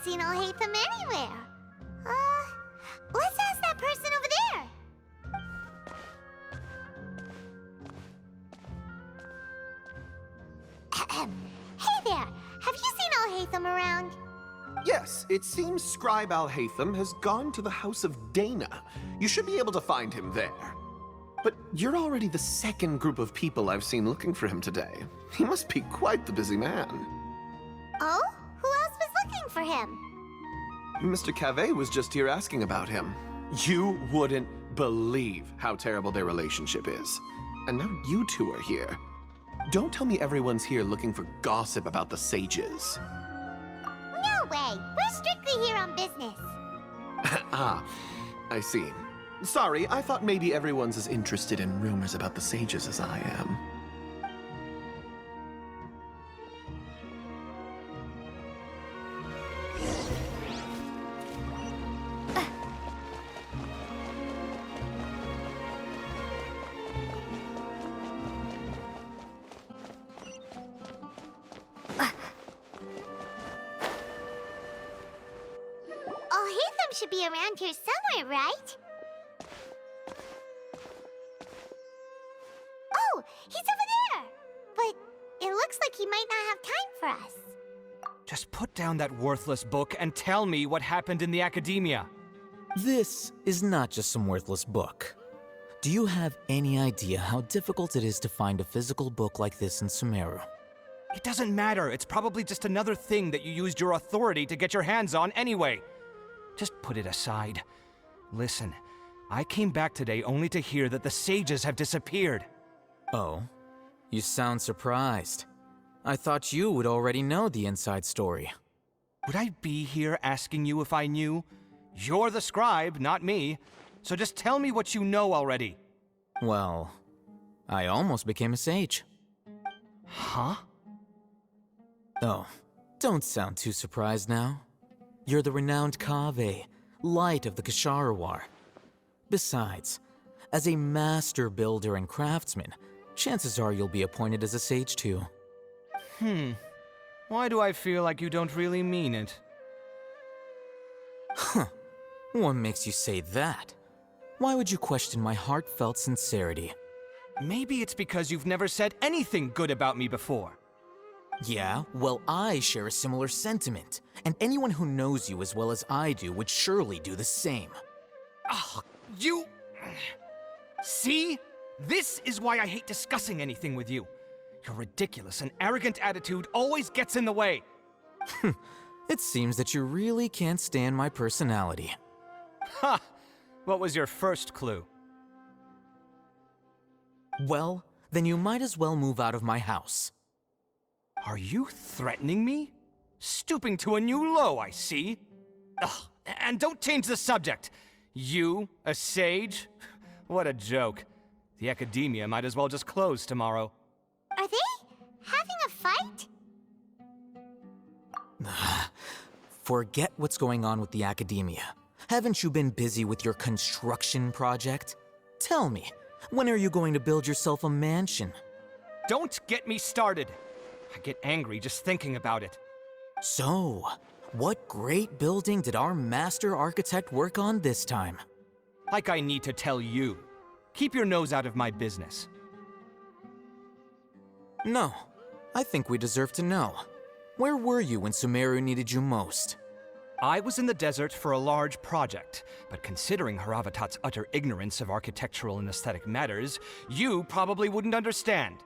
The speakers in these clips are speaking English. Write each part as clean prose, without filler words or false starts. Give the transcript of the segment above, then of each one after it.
haven't seen Alhaitham anywhere. Let's ask that person over there. Hey there, have you seen Alhaitham around? Yes, it seems Scribe Alhaitham has gone to the House of Dana. You should be able to find him there. But you're already the second group of people I've seen looking for him today. He must be quite the busy man. Oh? Who else was looking for him? Mr. Cavey was just here asking about him. You wouldn't believe how terrible their relationship is. And now you two are here. Don't tell me everyone's here looking for gossip about the sages. No way! We're strictly here on business. Ah, I see. Sorry, I thought maybe everyone's as interested in rumors about the sages as I am. Alhaitham should be around here somewhere, right? Oh, he's over there! But it looks like he might not have time for us. Just put down that worthless book and tell me what happened in the academia. This is not just some worthless book. Do you have any idea how difficult it is to find a physical book like this in Sumaru? It doesn't matter. It's probably just another thing that you used your authority to get your hands on anyway. Just put it aside. Listen, I came back today only to hear that the sages have disappeared. Oh, you sound surprised. I thought you would already know the inside story. Would I be here asking you if I knew? You're the scribe, not me. So just tell me what you know already. Well, I almost became a sage. Huh? Oh, don't sound too surprised now. You're the renowned Kaveh, light of the Ksharawar. Besides, as a master builder and craftsman, chances are you'll be appointed as a sage too. Why do I feel like you don't really mean it? Huh. What makes you say that? Why would you question my heartfelt sincerity? Maybe it's because you've never said anything good about me before. Yeah, well, I share a similar sentiment, and anyone who knows you as well as I do would surely do the same. Ugh, you... See? This is why I hate discussing anything with you. Your ridiculous and arrogant attitude always gets in the way. It seems that you really can't stand my personality. Ha! What was your first clue? Well, then you might as well move out of my house. Are you threatening me? Stooping to a new low, I see. Ugh, and don't change the subject. You, a sage? What a joke. The academia might as well just close tomorrow. Are they having a fight? Forget what's going on with the academia. Haven't you been busy with your construction project? Tell me, when are you going to build yourself a mansion? Don't get me started. I get angry just thinking about it. So, what great building did our master architect work on this time? Like I need to tell you. Keep your nose out of my business. No, I think we deserve to know. Where were you when Sumaru needed you most? I was in the desert for a large project, but considering Haravatat's utter ignorance of architectural and aesthetic matters, you probably wouldn't understand.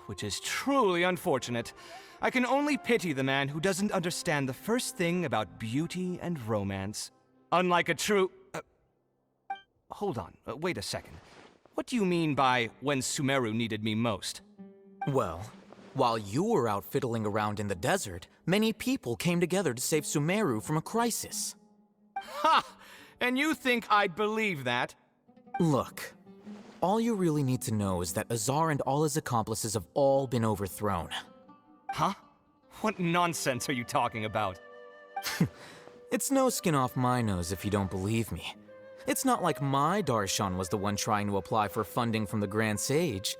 Which is truly unfortunate. I can only pity the man who doesn't understand the first thing about beauty and romance. Unlike a true... Hold on, wait a second. What do you mean by when Sumaru needed me most? Well, while you were out fiddling around in the desert, many people came together to save Sumaru from a crisis. Ha! And you think I'd believe that? Look, all you really need to know is that Azar and all his accomplices have all been overthrown. Huh? What nonsense are you talking about? It's no skin off my nose if you don't believe me. It's not like my Darshan was the one trying to apply for funding from the Grand Sage.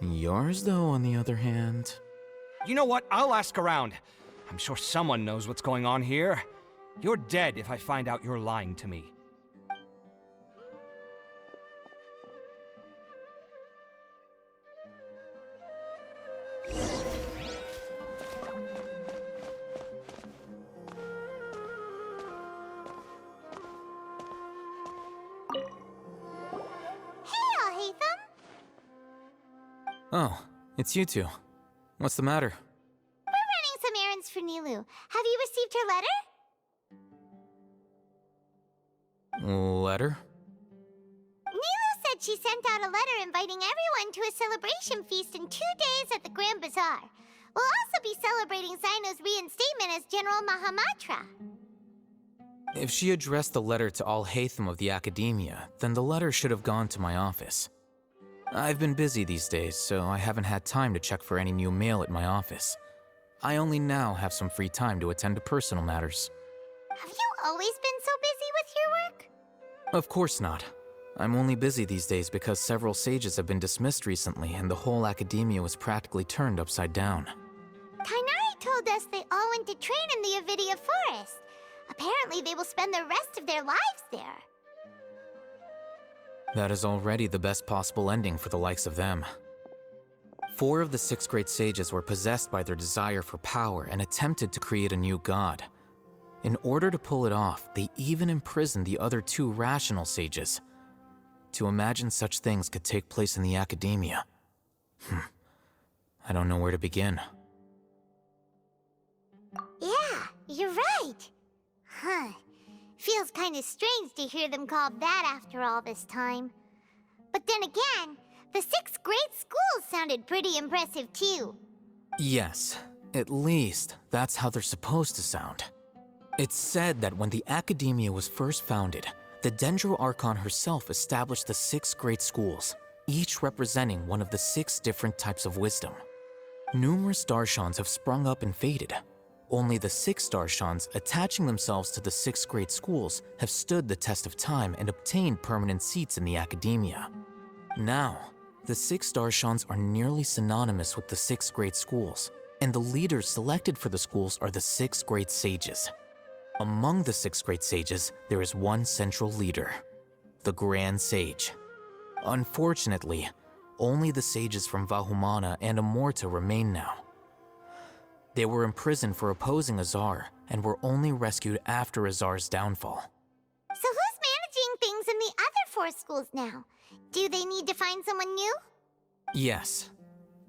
Yours, though, on the other hand... You know what? I'll ask around. I'm sure someone knows what's going on here. You're dead if I find out you're lying to me. Oh, it's you two. What's the matter? We're running some errands for Nilu. Have you received her letter? Letter? Nilu said she sent out a letter inviting everyone to a celebration feast in 2 days at the Grand Bazaar. We'll also be celebrating Zaino's reinstatement as General Mahamatra. If she addressed the letter to all Hatham of the Academia, then the letter should have gone to my office. I've been busy these days, so I haven't had time to check for any new mail at my office. I only now have some free time to attend to personal matters. Have you always been so busy with your work? Of course not. I'm only busy these days because several sages have been dismissed recently and the whole Academia was practically turned upside down. Kainari told us they all went to train in the Avidia Forest. Apparently they will spend the rest of their lives there. That is already the best possible ending for the likes of them. 4 of the 6 great sages were possessed by their desire for power and attempted to create a new god. In order to pull it off, they even imprisoned the other 2 rational sages. To imagine such things could take place in the Academia. I don't know where to begin. Yeah, you're right. Huh. Feels kind of strange to hear them called that after all this time. But then again, the 6 great schools sounded pretty impressive too. Yes, at least that's how they're supposed to sound. It's said that when the Academia was first founded, the Dendro Archon herself established the 6 great schools, each representing one of the 6 different types of wisdom. Numerous Darshans have sprung up and faded. Only the 6 Darshans attaching themselves to the 6 great schools have stood the test of time and obtained permanent seats in the Academia. Now, the 6 Darshans are nearly synonymous with the 6 great schools, and the leaders selected for the schools are the 6 great sages. Among the 6 great sages, there is one central leader, the Grand Sage. Unfortunately, only the sages from Vahumana and Amorta remain now. They were imprisoned for opposing Azar, and were only rescued after Azar's downfall. So who's managing things in the other 4 schools now? Do they need to find someone new? Yes.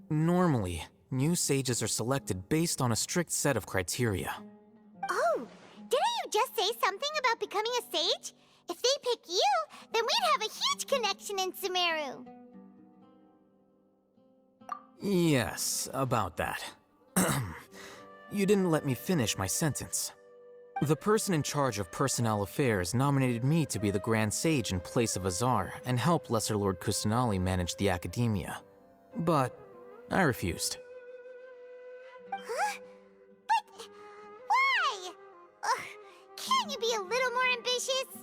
Normally, new sages are selected based on a strict set of criteria. Oh, didn't you just say something about becoming a sage? If they pick you, then we'd have a huge connection in Sumaru. Yes, about that. You didn't let me finish my sentence. The person in charge of personnel affairs nominated me to be the Grand Sage in place of Azar and help Lesser Lord Kusanali manage the Academia. But I refused. Huh? But why? Ugh, can't you be a little more ambitious?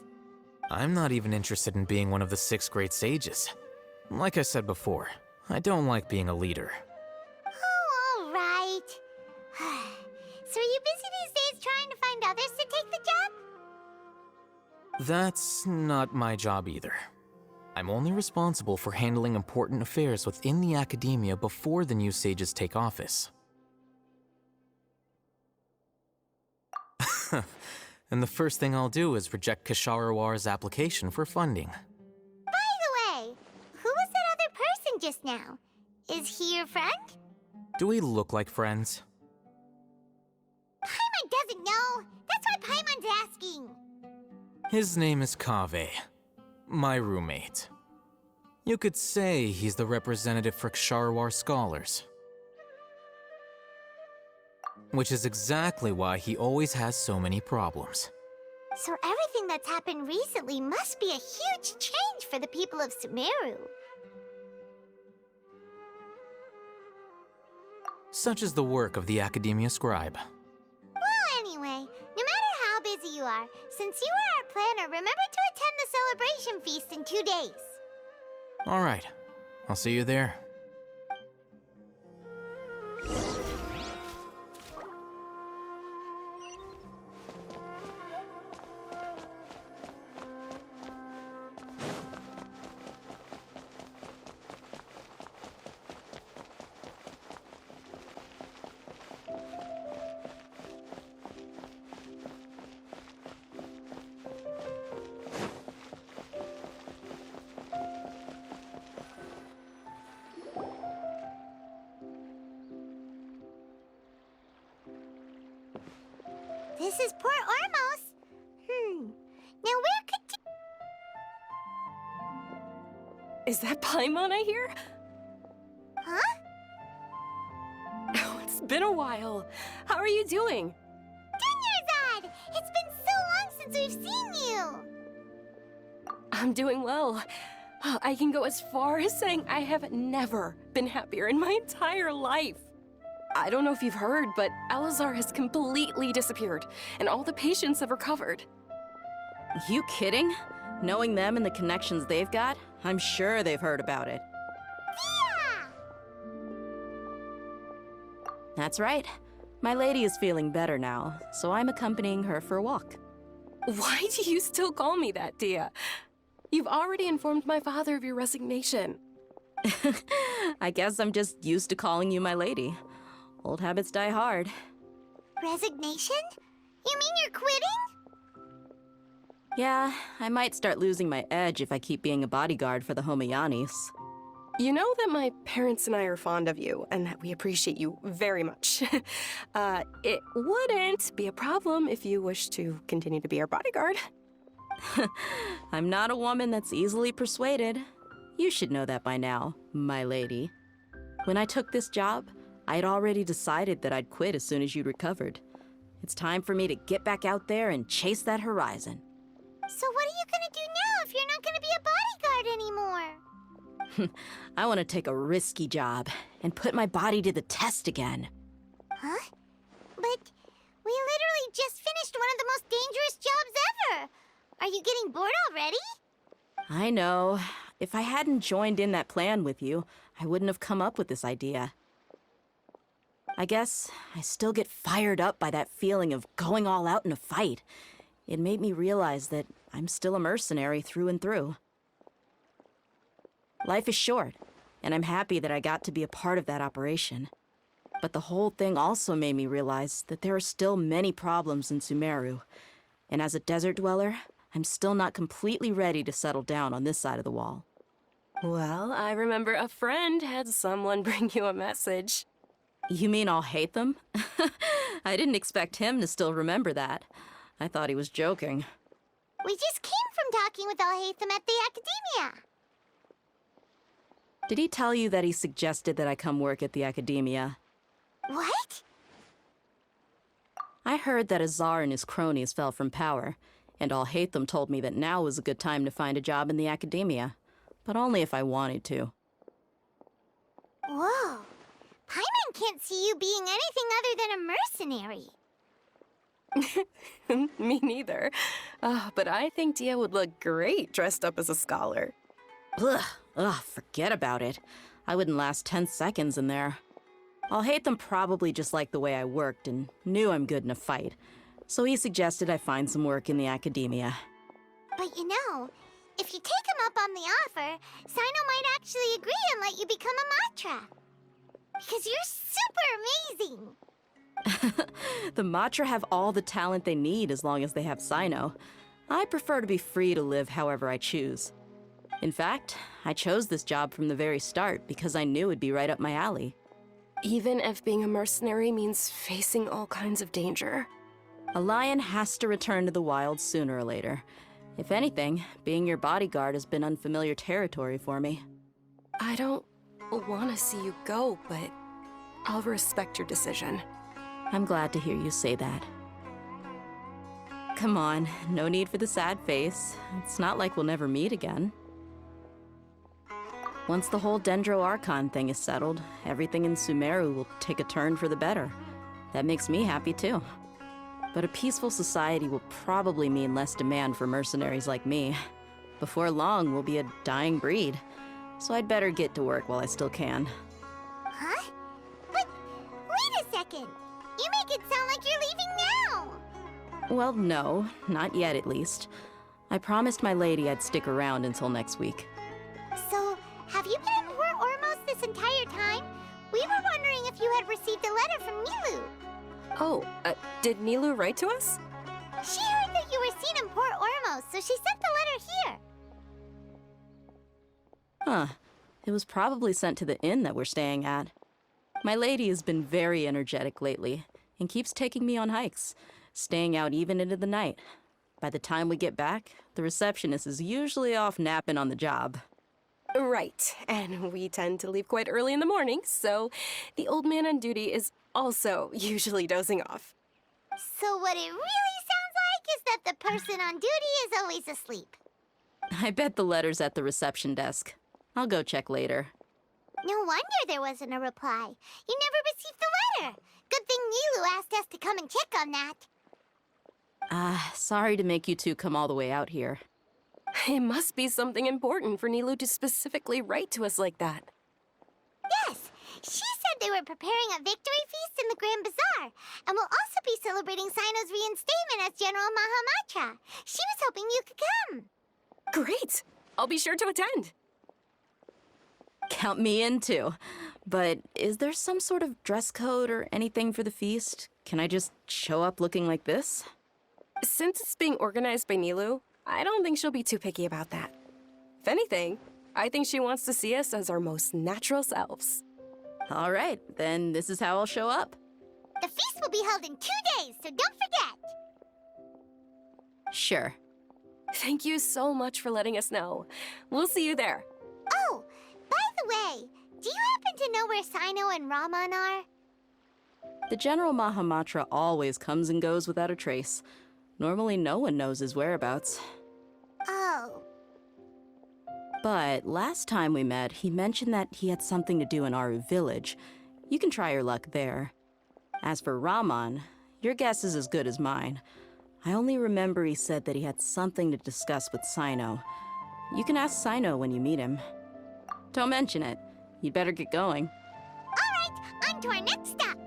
I'm not even interested in being one of the 6 great sages. Like I said before, I don't like being a leader. Oh, all right. So are you busy these days trying to find others to take the job? That's not my job either. I'm only responsible for handling important affairs within the Academia before the new sages take office. And the first thing I'll do is reject Kasharawar's application for funding. By the way, who was that other person just now? Is he your friend? Do we look like friends? Paimon doesn't know. That's why Paimon's asking. His name is Kaveh, my roommate. You could say he's the representative for Ksharawar scholars. Which is exactly why he always has so many problems. So everything that's happened recently must be a huge change for the people of Sumaru. Such is the work of the Academia Scribe. Well, anyway, no matter how busy you are, since you are our planner, remember to attend the celebration feast in 2 days. All right, I'll see you there. this is Port Ormos. Now where could... Is that Paimon I hear? Huh? Oh, it's been a while. How are you doing? Dunyarzad! It's been so long since we've seen you! I'm doing well. I can go as far as saying I have never been happier in my entire life. I don't know if you've heard, but Elazar has completely disappeared, and all the patients have recovered. You kidding? Knowing them and the connections they've got, I'm sure they've heard about it. Yeah! That's right. My lady is feeling better now, so I'm accompanying her for a walk. Why do you still call me that, Dia? You've already informed my father of your resignation. I guess I'm just used to calling you my lady. Old habits die hard. Resignation? You mean you're quitting? Yeah, I might start losing my edge if I keep being a bodyguard for the Homayanis. You know that my parents and I are fond of you, and that we appreciate you very much. It wouldn't be a problem if you wish to continue to be our bodyguard. I'm not a woman that's easily persuaded. You should know that by now, my lady. When I took this job, I'd already decided that I'd quit as soon as you'd recovered. It's time for me to get back out there and chase that horizon. So what are you gonna do now if you're not gonna be a bodyguard anymore? I want to take a risky job and put my body to the test again. Huh? But we literally just finished one of the most dangerous jobs ever! Are you getting bored already? I know. If I hadn't joined in that plan with you, I wouldn't have come up with this idea. I guess I still get fired up by that feeling of going all out in a fight. It made me realize that I'm still a mercenary through and through. Life is short, and I'm happy that I got to be a part of that operation. But the whole thing also made me realize that there are still many problems in Sumaru. And as a desert dweller, I'm still not completely ready to settle down on this side of the wall. Well, I remember a friend had someone bring you a message. You mean I'll hate them? I didn't expect him to still remember that. I thought he was joking. We just came from talking with Alhaitham at the Academia. Did he tell you that he suggested that I come work at the Academia? What? I heard that Azar and his cronies fell from power, and Alhaitham told me that now was a good time to find a job in the Academia, but only if I wanted to. Whoa. Paimon can't see you being anything other than a mercenary. Me neither. But I think Dia would look great dressed up as a scholar. Ugh, forget about it. I wouldn't last 10 seconds in there. Alhaitham probably just liked the way I worked and knew I'm good in a fight, so he suggested I find some work in the Academia. But you know, if you take him up on the offer, Sino might actually agree and let you become a Matra. Because you're super amazing! The Matra have all the talent they need as long as they have Sino. I prefer to be free to live however I choose. In fact, I chose this job from the very start because I knew it'd be right up my alley. Even if being a mercenary means facing all kinds of danger. A lion has to return to the wild sooner or later. If anything, being your bodyguard has been unfamiliar territory for me. I don't want to see you go, but I'll respect your decision. I'm glad to hear you say that. Come on, no need for the sad face. It's not like we'll never meet again. Once the whole Dendro Archon thing is settled, everything in Sumeru will take a turn for the better. That makes me happy too. But a peaceful society will probably mean less demand for mercenaries like me. Before long, we'll be a dying breed. So I'd better get to work while I still can. Huh? But wait a second! You make it sound like you're leaving now! Well, no, not yet at least. I promised my lady I'd stick around until next week. So, have you been in Port Ormos this entire time? We were wondering if you had received a letter from Nilu. Oh, did Nilu write to us? She heard that you were seen in Port Ormos, so she sent the letter here. Huh. It was probably sent to the inn that we're staying at. My lady has been very energetic lately and keeps taking me on hikes. staying out even into the night. By the time we get back, the receptionist is usually off napping on the job. Right, and we tend to leave quite early in the morning, so the old man on duty is also usually dozing off. So what it really sounds like is that the person on duty is always asleep. I bet the letter's at the reception desk. I'll go check later. No wonder there wasn't a reply. You never received the letter. Good thing Nilu asked us to come and check on that. Sorry to make you two come all the way out here. It must be something important for Nilu to specifically write to us like that. Yes, she said they were preparing a victory feast in the Grand Bazaar, and will also be celebrating Sino's reinstatement as General Mahamatra. She was hoping you could come. Great! I'll be sure to attend. Count me in too. But is there some sort of dress code or anything for the feast? Can I just show up looking like this? Since it's being organized by Nilu, I don't think she'll be too picky about that. If anything, I think she wants to see us as our most natural selves. All right, then this is how I'll show up. The feast will be held in 2 days, so don't forget. Sure. Thank you so much for letting us know. We'll see you there. Oh, by the way, do you happen to know where Sino and Raman are? The General Mahamatra always comes and goes without a trace. Normally no one knows his whereabouts. Oh. But last time we met, he mentioned that he had something to do in Aru village. You can try your luck there. As for Raman, your guess is as good as mine. I only remember he said that he had something to discuss with Sino. You can ask Sino when you meet him. Don't mention it. You'd better get going. All right, on to our next stop.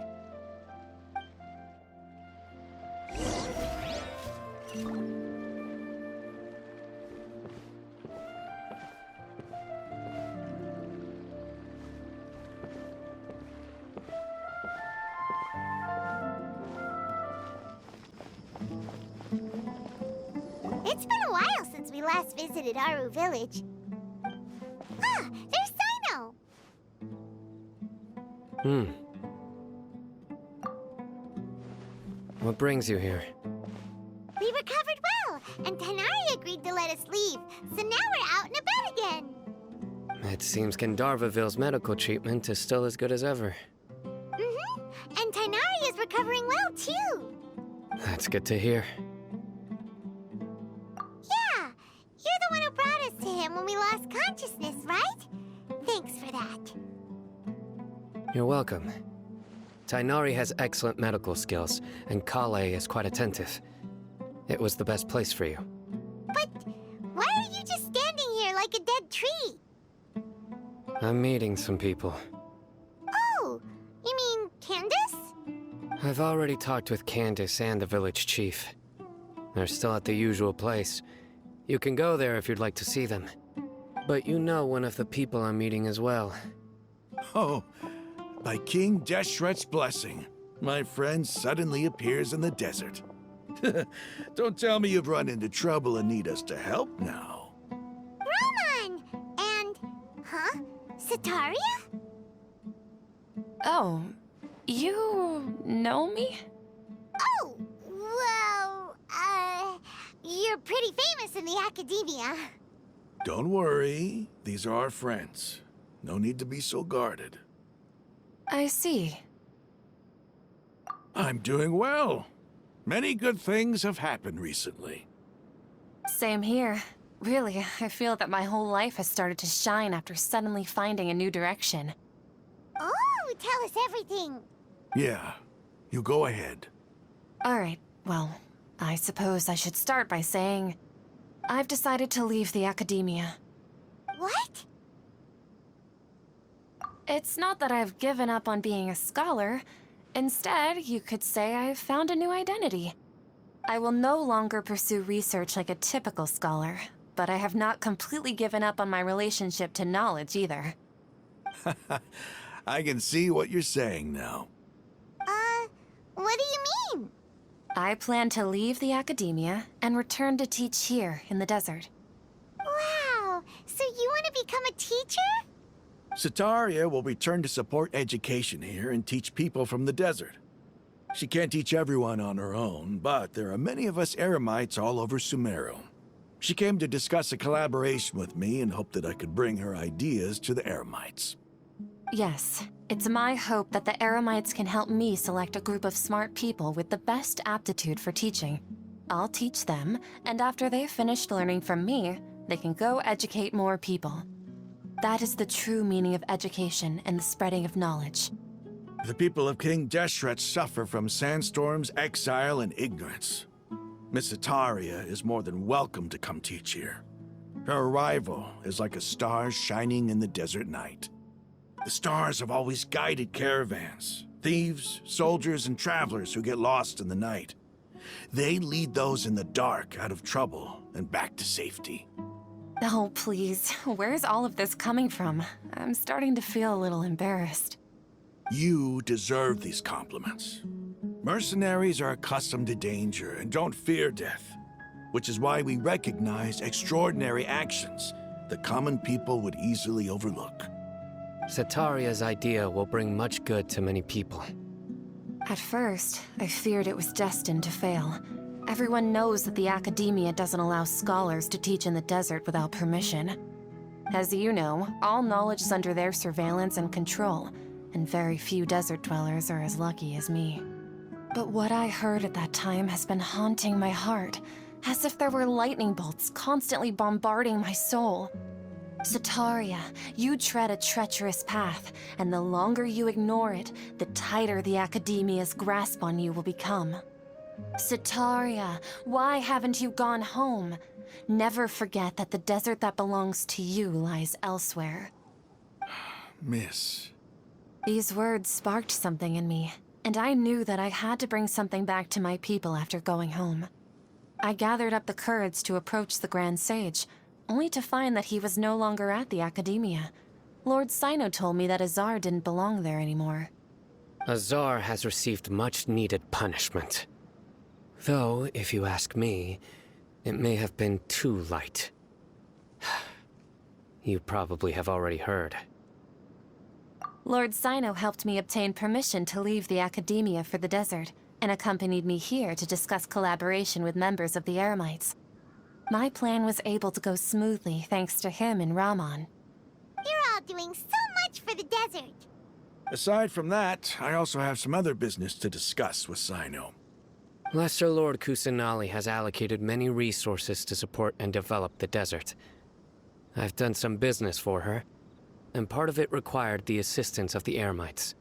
It's been a while since we last visited Aru village. Ah, there's Sino! What brings you here? We recovered well, and Tainari agreed to let us leave, so now we're out and about again. It seems Gandharvaville's medical treatment is still as good as ever. Mm-hmm, and Tainari is recovering well, too. That's good to hear. Yeah, you're the one who brought us to him when we lost consciousness, right? Thanks for that. You're welcome. Tainari has excellent medical skills, and Kale is quite attentive. It was the best place for you. But why are you just standing here like a dead tree? I'm meeting some people. Oh, you mean Candace? I've already talked with Candace and the village chief. They're still at the usual place. You can go there if you'd like to see them. But you know one of the people I'm meeting as well. Oh, by King Deshret's blessing, my friend suddenly appears in the desert. Don't tell me you've run into trouble and need us to help now. Roman! And, huh? Sataria? Oh, you know me? Oh, well, you're pretty famous in the academia. Don't worry, these are our friends. No need to be so guarded. I see. I'm doing well. Many good things have happened recently. Same here. Really, I feel that my whole life has started to shine after suddenly finding a new direction. Oh, tell us everything. Yeah, you go ahead. Alright, well, I suppose I should start by saying I've decided to leave the academia. What? It's not that I've given up on being a scholar. Instead, you could say I've found a new identity. I will no longer pursue research like a typical scholar, but I have not completely given up on my relationship to knowledge either. I can see what you're saying now. What do you mean? I plan to leave the academia and return to teach here in the desert. Wow, so you want to become a teacher? Sataria will return to support education here and teach people from the desert. She can't teach everyone on her own, but there are many of us Eremites all over Sumaru. She came to discuss a collaboration with me and hoped that I could bring her ideas to the Eremites. Yes, it's my hope that the Eremites can help me select a group of smart people with the best aptitude for teaching. I'll teach them, and after they've finished learning from me, they can go educate more people. That is the true meaning of education and the spreading of knowledge. The people of King Deshret suffer from sandstorms, exile, and ignorance. Miss Itaria is more than welcome to come teach here. Her arrival is like a star shining in the desert night. The stars have always guided caravans, thieves, soldiers, and travelers who get lost in the night. They lead those in the dark out of trouble and back to safety. Oh, please. Where's all of this coming from? I'm starting to feel a little embarrassed. You deserve these compliments. Mercenaries are accustomed to danger and don't fear death, which is why we recognize extraordinary actions that common people would easily overlook. Setaria's idea will bring much good to many people. At first, I feared it was destined to fail. Everyone knows that the Academia doesn't allow scholars to teach in the desert without permission. As you know, all knowledge is under their surveillance and control, and very few desert dwellers are as lucky as me. But what I heard at that time has been haunting my heart, as if there were lightning bolts constantly bombarding my soul. Setaria, you tread a treacherous path, and the longer you ignore it, the tighter the Academia's grasp on you will become. Setaria, why haven't you gone home? Never forget that the desert that belongs to you lies elsewhere. Miss. These words sparked something in me, and I knew that I had to bring something back to my people after going home. I gathered up the courage to approach the Grand Sage, only to find that he was no longer at the Academia. Lord Sino told me that Azar didn't belong there anymore. Azar has received much-needed punishment. Though, if you ask me, it may have been too light. You probably have already heard. Lord Sino helped me obtain permission to leave the Academia for the desert, and accompanied me here to discuss collaboration with members of the Eremites. My plan was able to go smoothly thanks to him and Rahman. You're all doing so much for the desert. Aside from that, I also have some other business to discuss with Sino. Lesser Lord Kusanali has allocated many resources to support and develop the desert. I've done some business for her, and part of it required the assistance of the Eremites.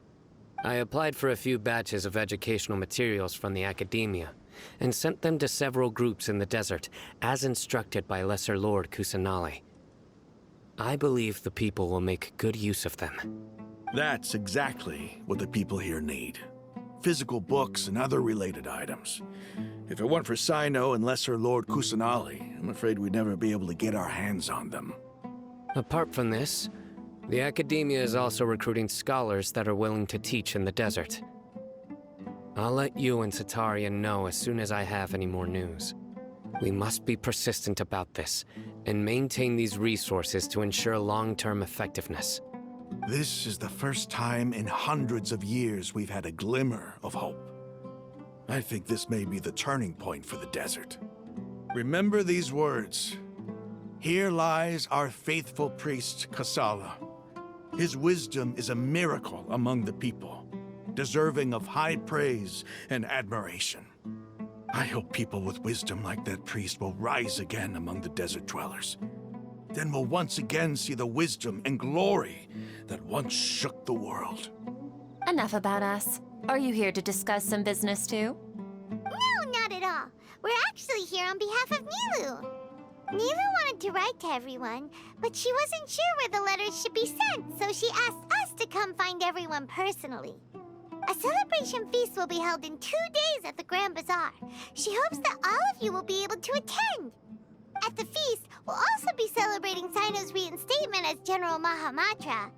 I applied for a few batches of educational materials from the Academia, and sent them to several groups in the desert, as instructed by Lesser Lord Kusanali. I believe the people will make good use of them. That's exactly what the people here need. Physical books and other related items. If it weren't for Sino and Lesser Lord Kusanali, I'm afraid we'd never be able to get our hands on them. Apart from this, the Academia is also recruiting scholars that are willing to teach in the desert. I'll let you and Setaria know as soon as I have any more news. We must be persistent about this, and maintain these resources to ensure long-term effectiveness. This is the first time in hundreds of years we've had a glimmer of hope. I think this may be the turning point for the desert. Remember these words. Here lies our faithful priest, Kasala. His wisdom is a miracle among the people, deserving of high praise and admiration. I hope people with wisdom like that priest will rise again among the desert dwellers. Then we'll once again see the wisdom and glory that once shook the world. Enough about us. Are you here to discuss some business too? No, not at all. We're actually here on behalf of Nilu. Nilu wanted to write to everyone, but she wasn't sure where the letters should be sent, so she asked us to come find everyone personally. A celebration feast will be held in 2 days at the Grand Bazaar. She hopes that all of you will be able to attend. At the feast, we'll also be celebrating Sino's reinstatement as General Mahamatra.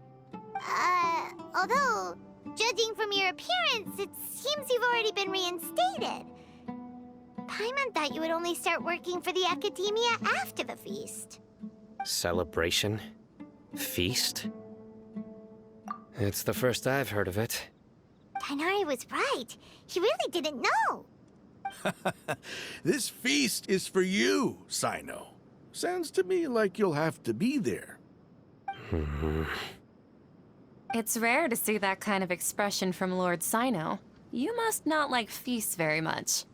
Although, judging from your appearance, it seems you've already been reinstated. Paimon thought you would only start working for the Academia after the feast. Celebration? Feast? It's the first I've heard of it. Tighnari was right. He really didn't know. This feast is for you, Sino. Sounds to me like you'll have to be there. It's rare to see that kind of expression from Lord Sino. You must not like feasts very much.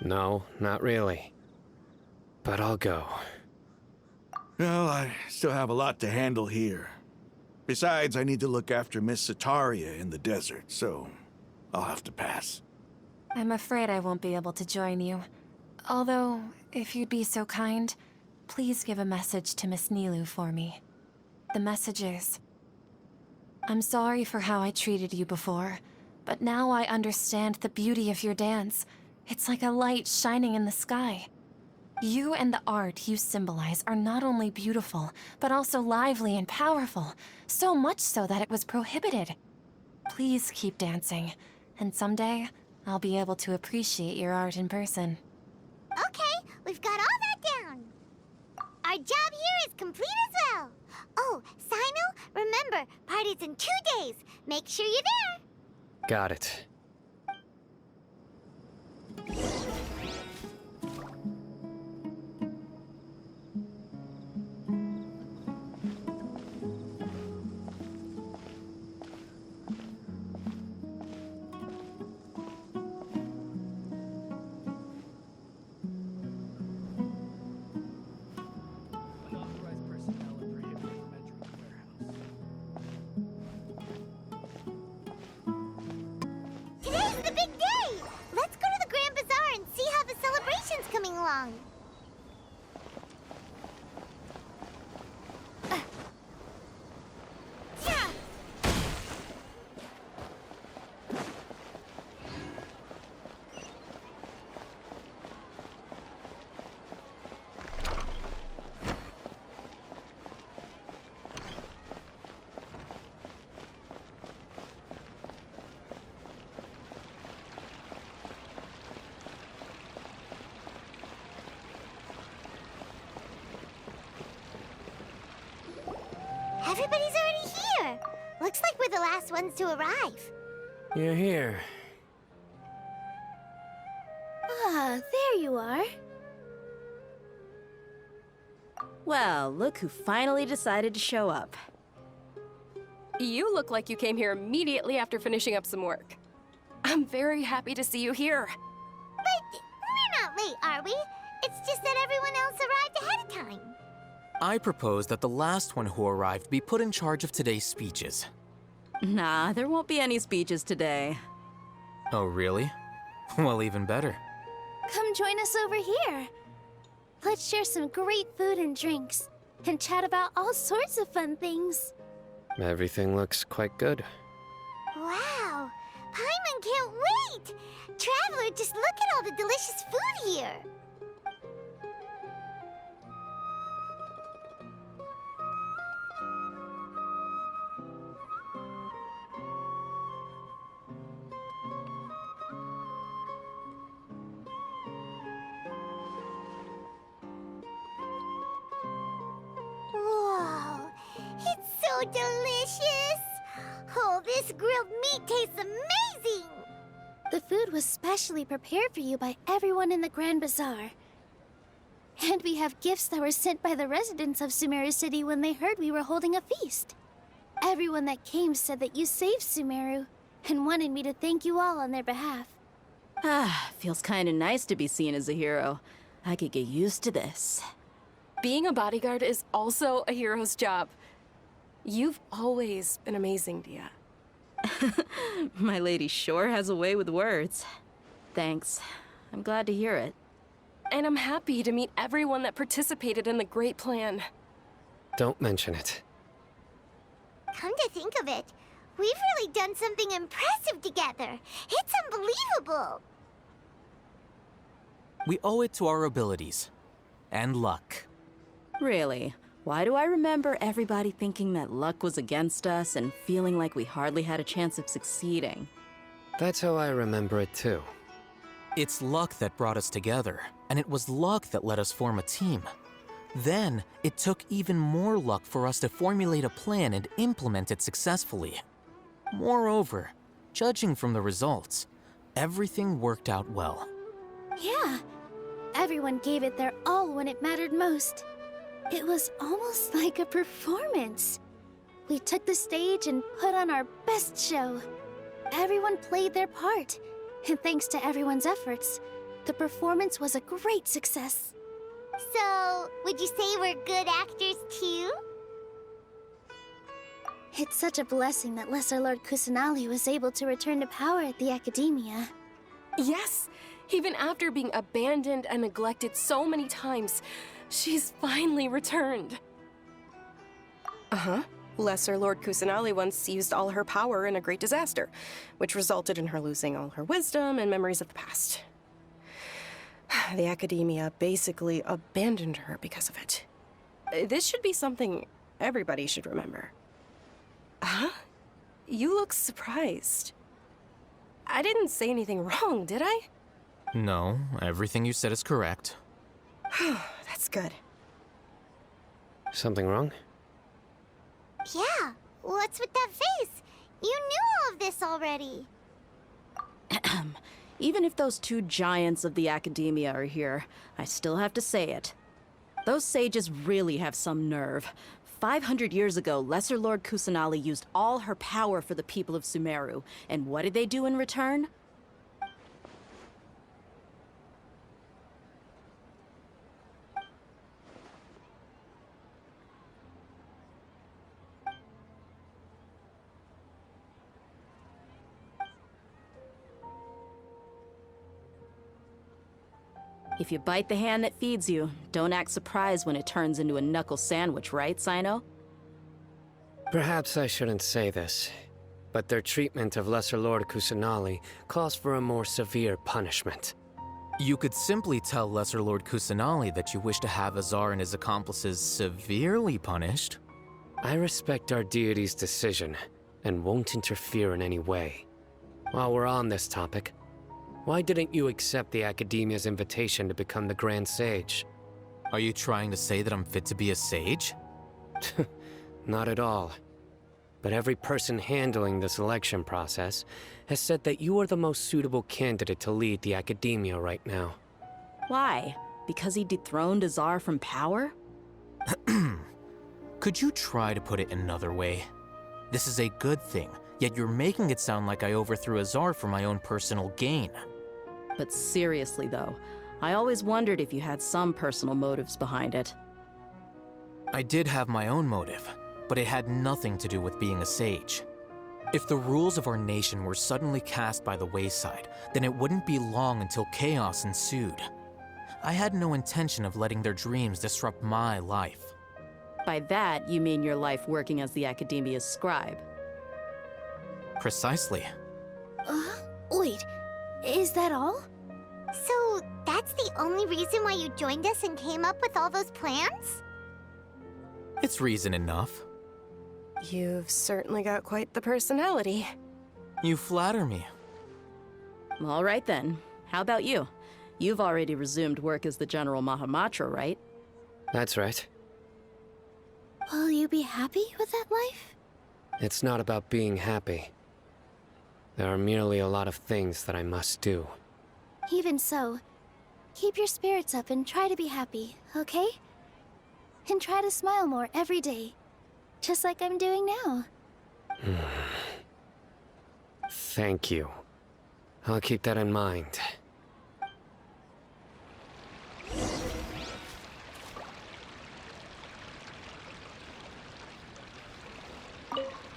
No, not really. But I'll go. Well, I still have a lot to handle here. Besides, I need to look after Miss Sataria in the desert, so I'll have to pass. I'm afraid I won't be able to join you. Although, if you'd be so kind, please give a message to Miss Nilu for me. The message is, I'm sorry for how I treated you before, but now I understand the beauty of your dance. It's like a light shining in the sky. You and the art you symbolize are not only beautiful, but also lively and powerful, so much so that it was prohibited. Please keep dancing, and someday, I'll be able to appreciate your art in person. Okay, we've got all that down. Our job here is complete as well. Oh, Sino, remember, party's in 2 days. Make sure you're there. Got it. Today's the big day. Let's go to the Grand Bazaar and see how the celebration's coming along. Yeah. Everybody's already here. Looks like we're the last ones to arrive. You're here. Ah, there you are. Well, look who finally decided to show up. You look like you came here immediately after finishing up some work. I'm very happy to see you here. But we're not late, are we? It's just that everyone else arrived ahead of time. I propose that the last one who arrived be put in charge of today's speeches. Nah, there won't be any speeches today. Oh, really? Well, even better. Come join us over here. Let's share some great food and drinks, and chat about all sorts of fun things. Everything looks quite good. Wow! Paimon can't wait! Traveler, just look at all the delicious food here! Whoa! It's so delicious! Oh, this grilled meat tastes amazing! The food was specially prepared for you by everyone in the Grand Bazaar. And we have gifts that were sent by the residents of Sumeru City when they heard we were holding a feast. Everyone that came said that you saved Sumeru and wanted me to thank you all on their behalf. Ah, feels kinda nice to be seen as a hero. I could get used to this. Being a bodyguard is also a hero's job. You've always been amazing, Dia. My lady sure has a way with words. Thanks. I'm glad to hear it. And I'm happy to meet everyone that participated in the great plan. Don't mention it. Come to think of it, we've really done something impressive together. It's unbelievable. We owe it to our abilities. And luck. Really? Why do I remember everybody thinking that luck was against us and feeling like we hardly had a chance of succeeding? That's how I remember it too. It's luck that brought us together, and it was luck that let us form a team. Then, it took even more luck for us to formulate a plan and implement it successfully. Moreover, Judging from the results, everything worked out well. Yeah, everyone gave it their all when it mattered most. It was almost like a performance. We took the stage and put on our best show. Everyone played their part, and thanks to everyone's efforts, the performance was a great success. So, would you say we're good actors too? It's such a blessing that Lesser Lord Kusanali was able to return to power at the Academia. Yes, even after being abandoned and neglected so many times, she's finally returned. Lesser Lord Kusanali once used all her power in a great disaster, which resulted in her losing all her wisdom and memories of the past. The Academia basically abandoned her because of it. This should be something everybody should remember. Huh? You look surprised. I didn't say anything wrong, did I? No, everything you said is correct. That's good. Something wrong? Yeah, what's with that face? You knew all of this already. Even if those two giants of the Academia are here, I still have to say it. Those sages really have some nerve. 500 years ago, Lesser Lord Kusanali used all her power for the people of Sumaru, and what did they do in return? If you bite the hand that feeds you, don't act surprised when it turns into a knuckle sandwich, right, Sino? Perhaps I shouldn't say this, but their treatment of Lesser Lord Kusanali calls for a more severe punishment. You could simply tell Lesser Lord Kusanali that you wish to have Azar and his accomplices severely punished. I respect our deity's decision, and won't interfere in any way. While we're on this topic, why didn't you accept the Academia's invitation to become the Grand Sage? Are you trying to say that I'm fit to be a sage? Not at all. But every person handling the selection process has said that you are the most suitable candidate to lead the Academia right now. Why? Because he dethroned Azar from power? Could you try to put it another way? This is a good thing, yet you're making it sound like I overthrew Azar for my own personal gain. But seriously though, I always wondered if you had some personal motives behind it. I did have my own motive, but it had nothing to do with being a sage. If the rules of our nation were suddenly cast by the wayside, then it wouldn't be long until chaos ensued. I had no intention of letting their dreams disrupt my life. By that, you mean your life working as the Academia's scribe. Precisely. Wait, is that all? So, that's the only reason why you joined us and came up with all those plans? It's reason enough. You've certainly got quite the personality. You flatter me. All right then. How about you? You've already resumed work as the General Mahamatra, right? That's right. Will you be happy with that life? It's not about being happy. There are merely a lot of things that I must do. Even so, keep your spirits up and try to be happy, okay? And try to smile more every day, just like I'm doing now. Thank you. I'll keep that in mind.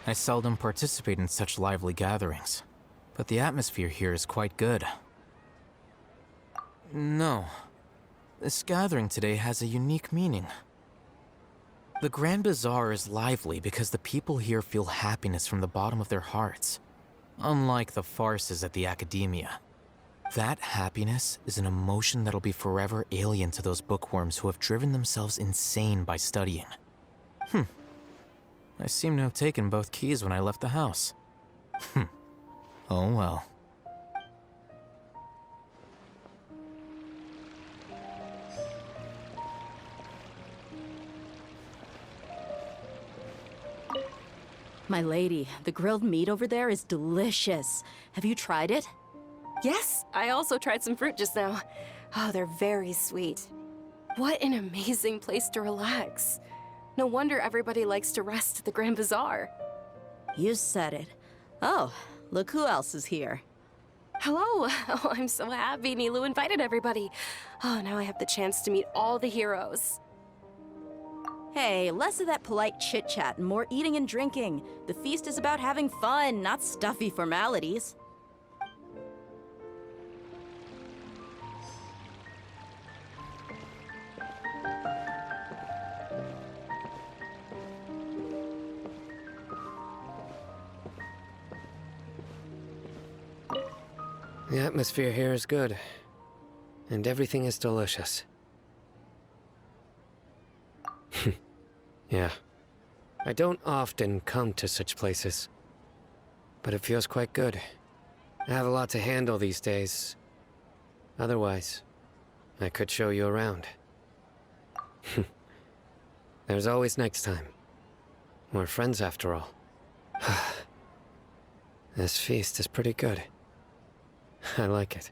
I seldom participate in such lively gatherings, but the atmosphere here is quite good. No, this gathering today has a unique meaning. The Grand Bazaar is lively because the people here feel happiness from the bottom of their hearts, unlike the farces at the Academia. That happiness is an emotion that'll be forever alien to those bookworms who have driven themselves insane by studying. I seem to have taken both keys when I left the house. Oh well. My lady, the grilled meat over there is delicious. Have you tried it? Yes, I also tried some fruit just now. Oh, they're very sweet. What an amazing place to relax. No wonder everybody likes to rest at the Grand Bazaar. You said it. Oh, look who else is here. Hello! Oh, I'm so happy Nilu invited everybody. Oh, now I have the chance to meet all the heroes. Hey, less of that polite chit-chat and more eating and drinking. The feast is about having fun, not stuffy formalities. The atmosphere here is good, and everything is delicious. Yeah. I don't often come to such places, but it feels quite good. I have a lot to handle these days. Otherwise, I could show you around. There's always next time. We're friends after all. This feast is pretty good. I like it.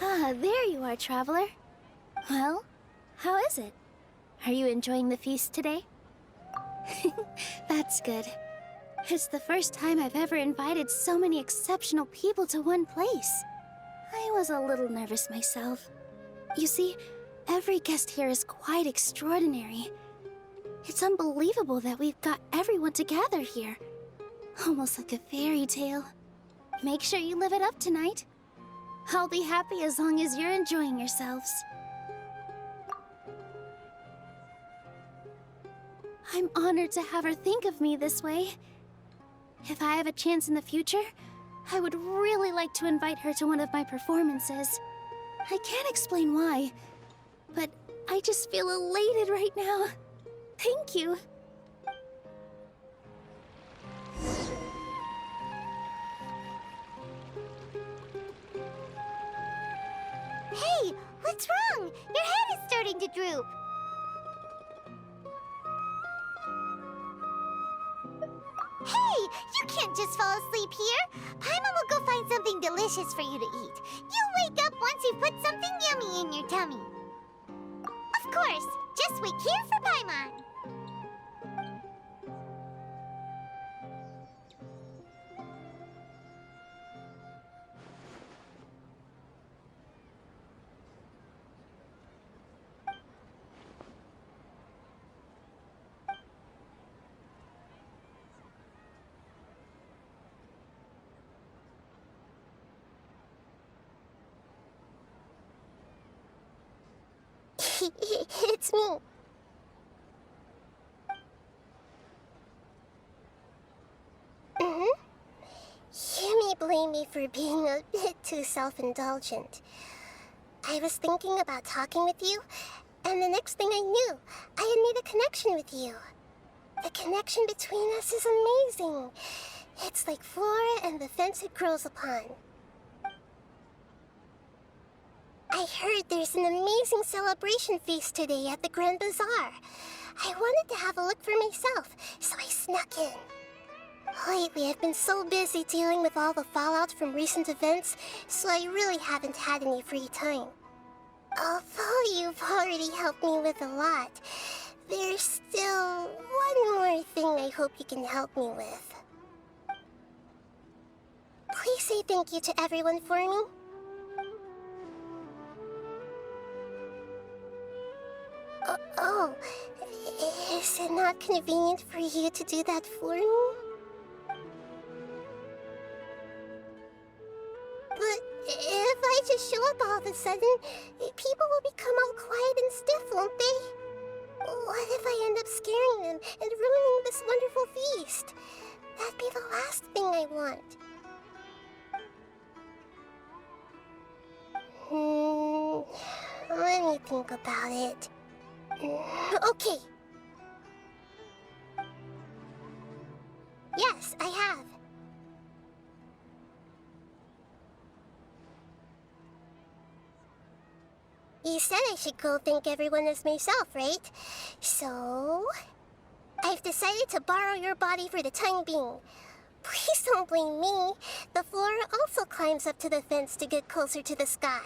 Ah, there you are, traveler. Well, how is it? Are you enjoying the feast today? That's good. It's the first time I've ever invited so many exceptional people to one place. I was a little nervous myself. You see, every guest here is quite extraordinary. It's unbelievable that we've got everyone together here. Almost like a fairy tale. Make sure you live it up tonight. I'll be happy as long as you're enjoying yourselves. I'm honored to have her think of me this way. If I have a chance in the future, I would really like to invite her to one of my performances. I can't explain why, but I just feel elated right now. Thank you. Hey, what's wrong? Your head is starting to droop. Hey, you can't just fall asleep here. Paimon will go find something delicious for you to eat. You'll wake up once you put something yummy in your tummy. Of course, just wait here for Paimon. It's me. You may blame me for being a bit too self-indulgent. I was thinking about talking with you, and the next thing I knew, I had made a connection with you. The connection between us is amazing. It's like flora and the fence it grows upon. I heard there's an amazing celebration feast today at the Grand Bazaar. I wanted to have a look for myself, so I snuck in. Lately, I've been so busy dealing with all the fallout from recent events, so I really haven't had any free time. Although you've already helped me with a lot, there's still one more thing I hope you can help me with. Please say thank you to everyone for me. Oh, is it not convenient for you to do that for me? But if I just show up all of a sudden, people will become all quiet and stiff, won't they? What if I end up scaring them and ruining this wonderful feast? That'd be the last thing I want. Let me think about it. Okay. Yes, I have. You said I should go thank everyone as myself, right? So... I've decided to borrow your body for the time being. Please don't blame me. The flora also climbs up to the fence to get closer to the sky.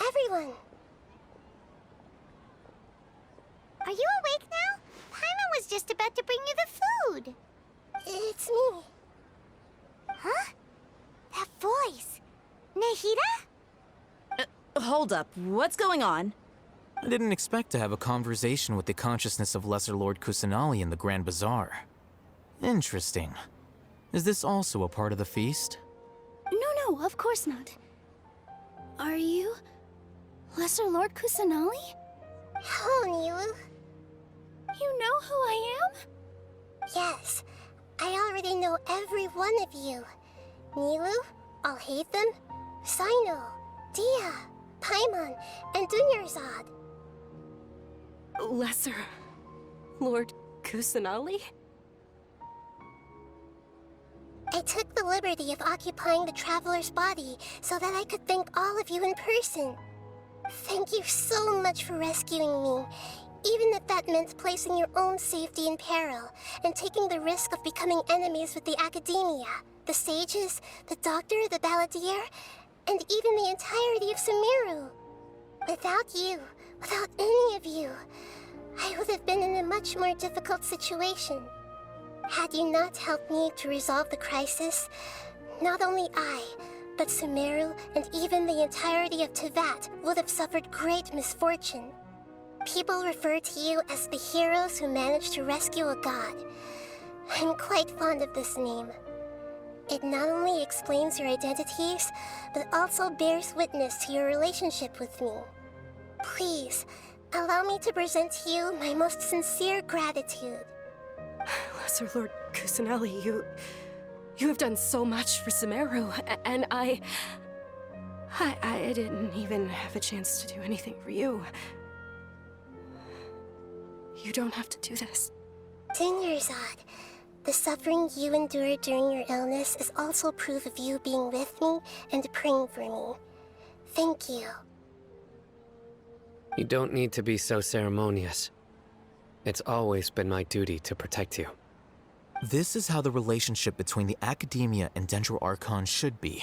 Everyone! Are you awake now? Paimon was just about to bring you the food. It's me. Huh? That voice. Nahida? Hold up, what's going on? I didn't expect to have a conversation with the consciousness of Lesser Lord Kusanali in the Grand Bazaar. Interesting. Is this also a part of the feast? No, of course not. Are you... Lesser Lord Kusanali? Hello, Nilu. You know who I am? Yes, I already know every one of you. Nilu, Alhaitham, Sino, Dia, Paimon, and Dunyarzad. Lesser Lord Kusanali? I took the liberty of occupying the traveler's body so that I could thank all of you in person. Thank you so much for rescuing me, even if that meant placing your own safety in peril and taking the risk of becoming enemies with the Academia, the sages, the doctor, the balladeer, and even the entirety of Sumaru. Without you, without any of you, I would have been in a much more difficult situation. Had you not helped me to resolve the crisis, not only I, but Sumaru and even the entirety of Tevat would have suffered great misfortune. People refer to you as the heroes who managed to rescue a god. I'm quite fond of this name. It not only explains your identities, but also bears witness to your relationship with me. Please, allow me to present to you my most sincere gratitude. Lesser Lord Kusanali, you have done so much for Sumaru, and I didn't even have a chance to do anything for you. You don't have to do this. Dunyarzad, the suffering you endured during your illness is also proof of you being with me and praying for me. Thank you. You don't need to be so ceremonious. It's always been my duty to protect you. This is how the relationship between the Academia and Dendro Archon should be.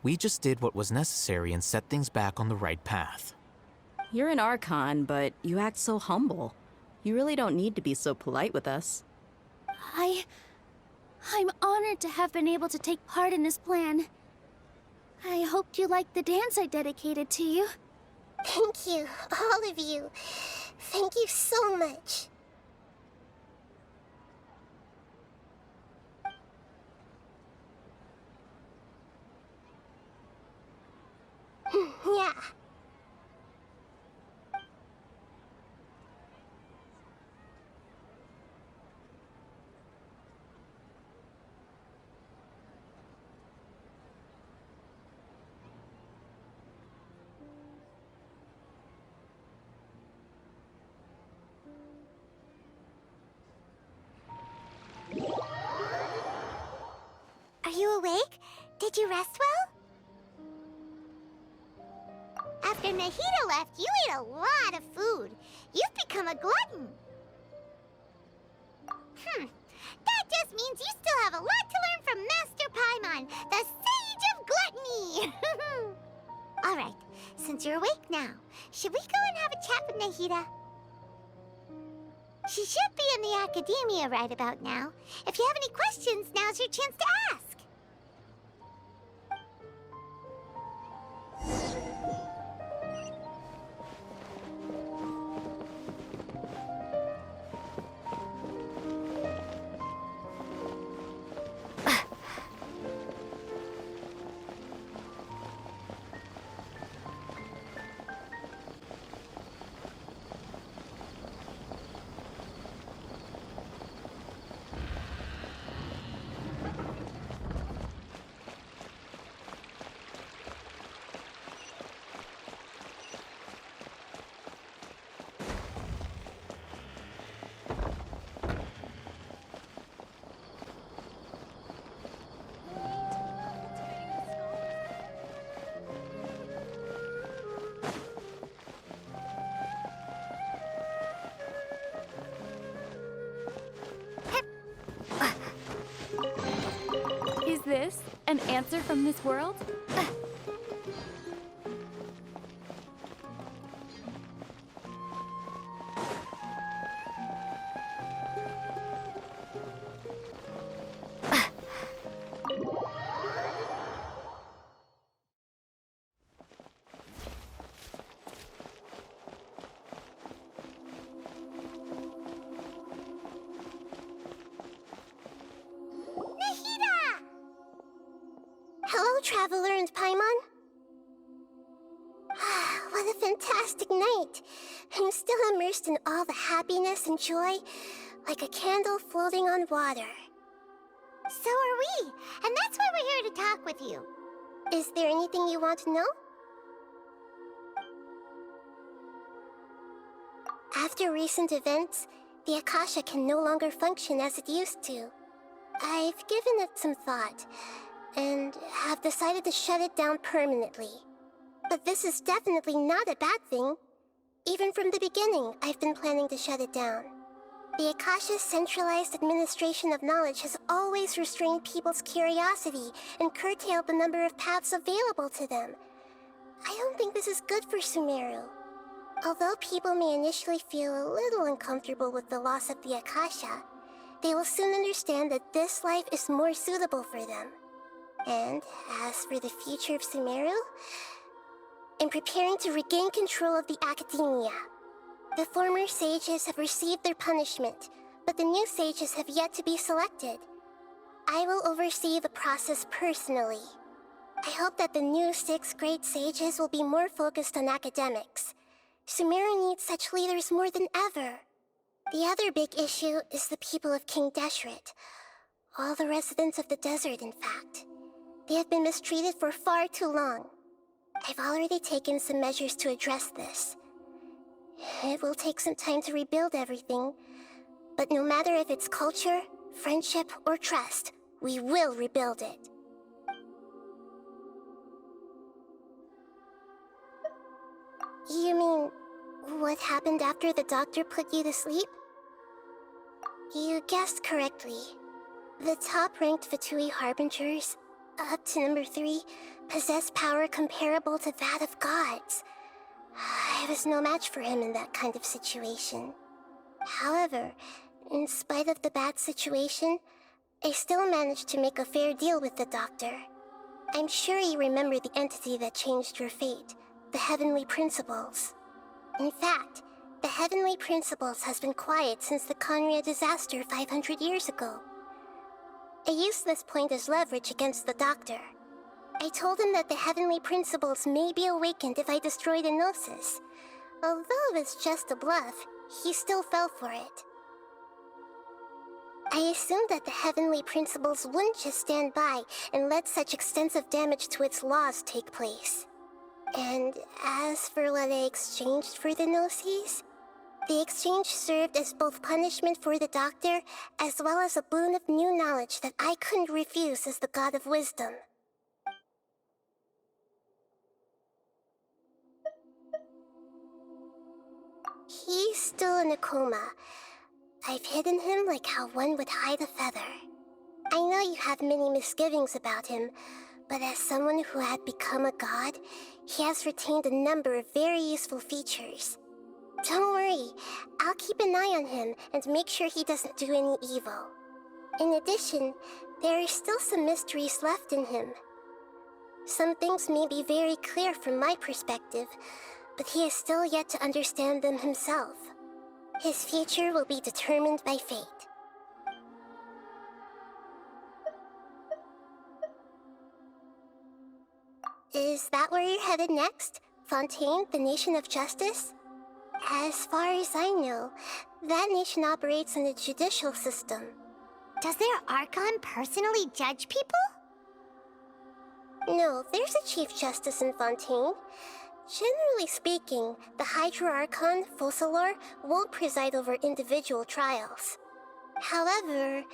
We just did what was necessary and set things back on the right path. You're an Archon, but you act so humble. You really don't need to be so polite with us. I'm honored to have been able to take part in this plan. I hoped you liked the dance I dedicated to you. Thank you, all of you. Thank you so much. Yeah. Are you awake? Did you rest well? After Nahida left, you ate a lot of food. You've become a glutton. That just means you still have a lot to learn from Master Paimon, the Sage of Gluttony! Alright, since you're awake now, should we go and have a chat with Nahida? She should be in the Academia right about now. If you have any questions, now's your chance to ask. An answer from this world? Hello, Traveler and Paimon. What a fantastic night. I'm still immersed in all the happiness and joy, like a candle floating on water. So are we, and that's why we're here to talk with you. Is there anything you want to know? After recent events, the Akasha can no longer function as it used to. I've given it some thought, and have decided to shut it down permanently. But this is definitely not a bad thing. Even from the beginning, I've been planning to shut it down. The Akasha's centralized administration of knowledge has always restrained people's curiosity and curtailed the number of paths available to them. I don't think this is good for Sumeru. Although people may initially feel a little uncomfortable with the loss of the Akasha, they will soon understand that this life is more suitable for them. And as for the future of Sumeru, I'm preparing to regain control of the academia. The former sages have received their punishment, but the new sages have yet to be selected. I will oversee the process personally. I hope that the new 6 great sages will be more focused on academics. Sumeru needs such leaders more than ever. The other big issue is the people of King Deshret. All the residents of the desert, in fact. They have been mistreated for far too long. I've already taken some measures to address this. It will take some time to rebuild everything, but no matter if it's culture, friendship, or trust, we will rebuild it. You mean, what happened after the doctor put you to sleep? You guessed correctly. The top-ranked Fatui Harbingers, up to number 3, possess power comparable to that of gods. I was no match for him in that kind of situation. However, in spite of the bad situation, I still managed to make a fair deal with the doctor. I'm sure you remember the entity that changed your fate, the Heavenly Principles. In fact, the Heavenly Principles has been quiet since the Conria disaster 500 years ago. I used this point as leverage against the doctor. I told him that the Heavenly Principles may be awakened if I destroy the Gnosis. Although it's just a bluff, he still fell for it. I assumed that the Heavenly Principles wouldn't just stand by and let such extensive damage to its laws take place. And as for what I exchanged for the Gnosis, the exchange served as both punishment for the doctor, as well as a boon of new knowledge that I couldn't refuse as the God of Wisdom. He's still in a coma. I've hidden him like how one would hide a feather. I know you have many misgivings about him, but as someone who had become a god, he has retained a number of very useful features. Don't worry, I'll keep an eye on him and make sure he doesn't do any evil. In addition, there are still some mysteries left in him. Some things may be very clear from my perspective, but he is still yet to understand them himself. His future will be determined by fate. Is that where you're headed next? Fontaine, the Nation of Justice? As far as I know, that nation operates in a judicial system. Does their Archon personally judge people? No, there's a Chief Justice in Fontaine. Generally speaking, the Hydra Archon, Focalor, won't preside over individual trials. However,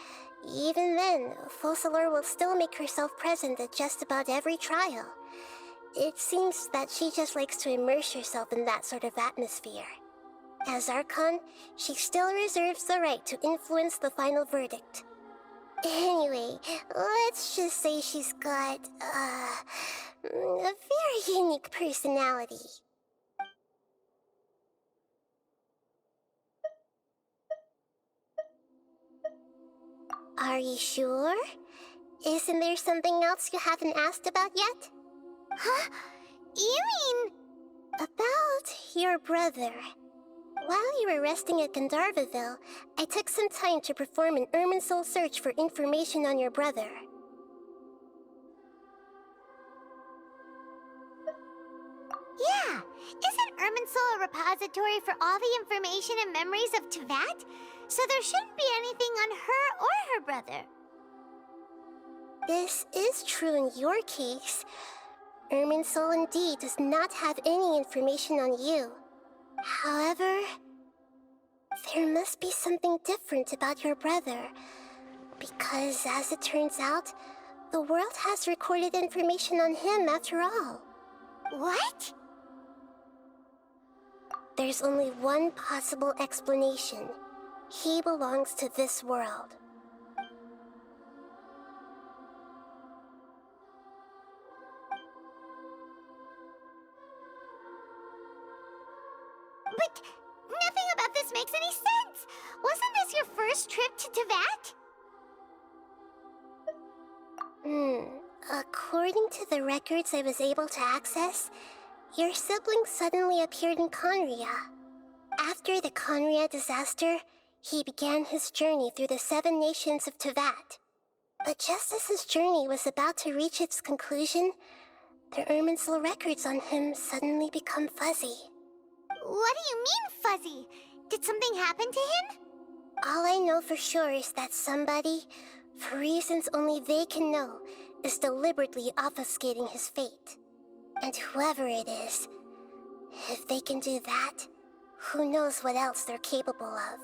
even then, Focalor will still make herself present at just about every trial. It seems that she just likes to immerse herself in that sort of atmosphere. As Archon, she still reserves the right to influence the final verdict. Anyway, let's just say she's got, a very unique personality. Are you sure? Isn't there something else you haven't asked about yet? Huh? You mean... About your brother. While you were resting at Gandharvaville, I took some time to perform an Irminsul search for information on your brother. Yeah, isn't Irminsul a repository for all the information and memories of Teyvat? So there shouldn't be anything on her or her brother. This is true in your case. Irminsul indeed does not have any information on you. However, there must be something different about your brother. Because, as it turns out, the world has recorded information on him after all. What? There's only one possible explanation. He belongs to this world. But nothing about this makes any sense! Wasn't this your first trip to Teyvat? According to the records I was able to access, your sibling suddenly appeared in Conria. After the Conria disaster, he began his journey through the 7 nations of Teyvat. But just as his journey was about to reach its conclusion, the Irminsul records on him suddenly become fuzzy. What do you mean, fuzzy? Did something happen to him? All I know for sure is that somebody, for reasons only they can know, is deliberately obfuscating his fate. And whoever it is, if they can do that, who knows what else they're capable of.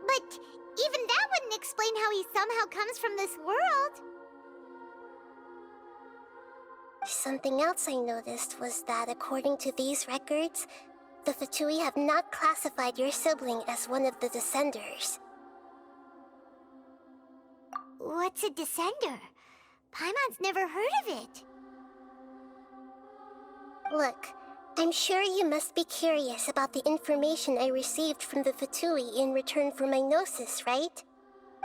But even that wouldn't explain how he somehow comes from this world. Something else I noticed was that according to these records, the Fatui have not classified your sibling as one of the Descenders. What's a Descender? Paimon's never heard of it. Look, I'm sure you must be curious about the information I received from the Fatui in return for my gnosis, right?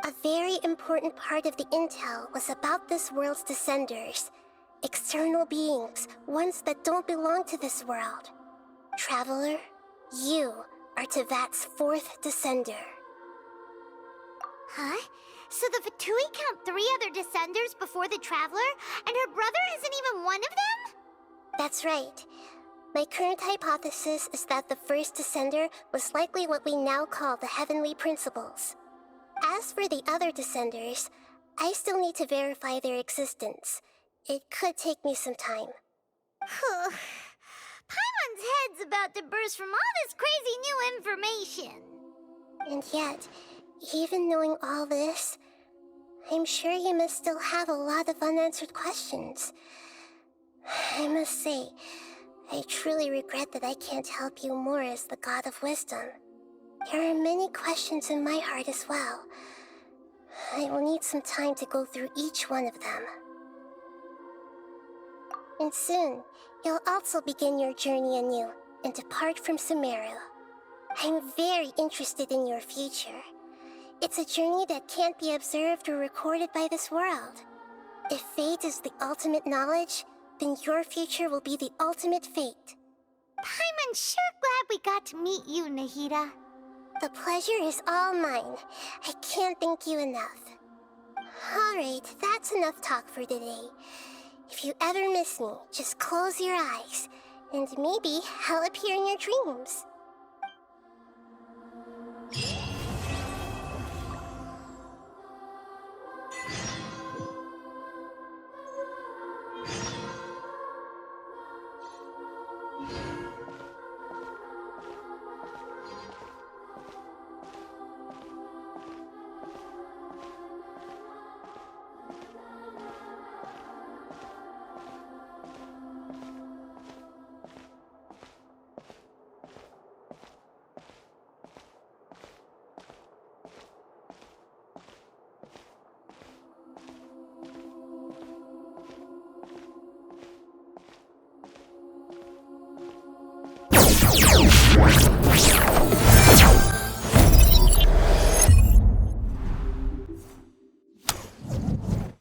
A very important part of the intel was about this world's Descenders. External beings, ones that don't belong to this world. Traveler, you are Teyvat's 4th Descender. Huh? So the Fatui count 3 other Descenders before the Traveler, and her brother isn't even one of them? That's right. My current hypothesis is that the first Descender was likely what we now call the Heavenly Principles. As for the other Descenders, I still need to verify their existence. It could take me some time. Paimon's head's about to burst from all this crazy new information. And yet, even knowing all this, I'm sure you must still have a lot of unanswered questions. I must say, I truly regret that I can't help you more as the God of Wisdom. There are many questions in my heart as well. I will need some time to go through each one of them. And soon, you'll also begin your journey anew and depart from Sumaru. I'm very interested in your future. It's a journey that can't be observed or recorded by this world. If fate is the ultimate knowledge, then your future will be the ultimate fate. Paimon's sure glad we got to meet you, Nahida. The pleasure is all mine. I can't thank you enough. Alright, that's enough talk for today. If you ever miss me, just close your eyes, and maybe I'll appear in your dreams.